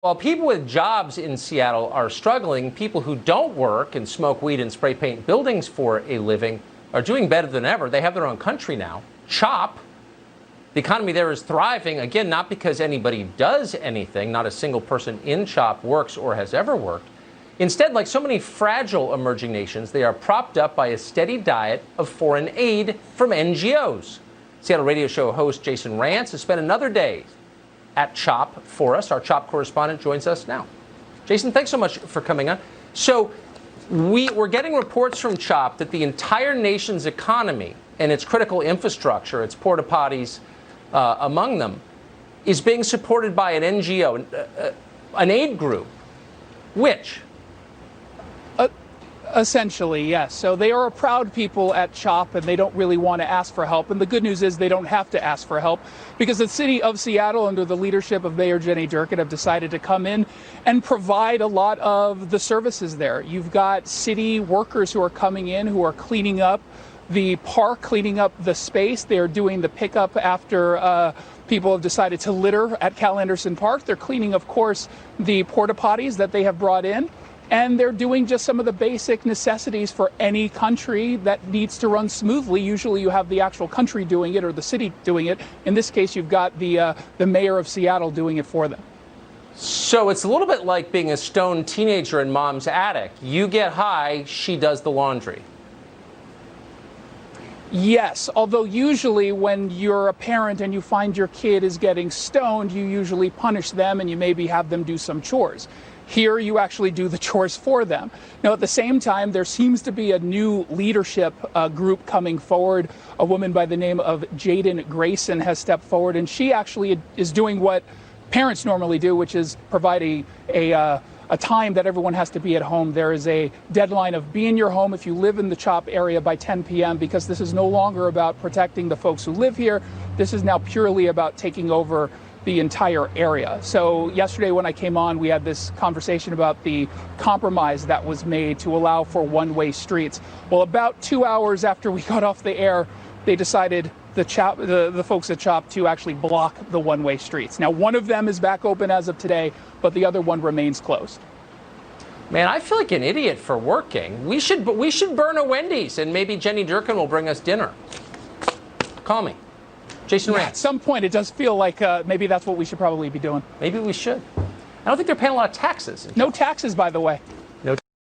While people with jobs in Seattle are struggling, people who don't work and smoke weed and spray paint buildings for a living are doing better than ever. They have their own country now. CHOP. The economy there is thriving, again, not because anybody does anything. Not a single person in CHOP works or has ever worked. Instead, like so many fragile emerging nations, they are propped up by a steady diet of foreign aid from NGOs. Seattle radio show host Jason Rantz has spent another day at CHOP for us. Our CHOP correspondent joins us now. Jason, thanks so much for coming on. So we're getting reports from CHOP that the entire nation's economy and its critical infrastructure, its porta potties among them, is being supported by an NGO, an aid group. Which? Essentially, yes. So they are a proud people at CHOP, and they don't really want to ask for help. And the good news is they don't have to ask for help, because the city of Seattle, under the leadership of Mayor Jenny Durkan, have decided to come in and provide a lot of the services there. You've got city workers who are coming in, who are cleaning up the park, cleaning up the space. They're doing the pickup after people have decided to litter at Cal Anderson Park. They're cleaning, of course, the porta potties that they have brought in. And they're doing just some of the basic necessities for any country that needs to run smoothly. Usually you have the actual country doing it or the city doing it. In this case, you've got the mayor of Seattle doing it for them. So it's a little bit like being a stoned teenager in mom's attic. You get high, she does the laundry. Yes, although usually when you're a parent and you find your kid is getting stoned, you usually punish them and you maybe have them do some chores. Here, you actually do the chores for them. Now, at the same time, there seems to be a new leadership group coming forward. A woman by the name of Jaden Grayson has stepped forward, and she actually is doing what parents normally do, which is provide a time that everyone has to be at home. There is a deadline of be in your home if you live in the CHOP area by 10 p.m. because this is no longer about protecting the folks who live here. This is now purely about taking over the entire area. So yesterday when I came on, we had this conversation about the compromise that was made to allow for one-way streets. Well, about 2 hours after we got off the air, they decided, the folks at CHOP, to actually block the one-way streets. Now, one of them is back open as of today, but the other one remains closed. Man, I feel like an idiot for working. We should burn a Wendy's, and maybe Jenny Durkan will bring us dinner. Call me. Jason Rantz. At some point, it does feel like maybe that's what we should probably be doing. Maybe we should. I don't think they're paying a lot of taxes. No taxes, by the way.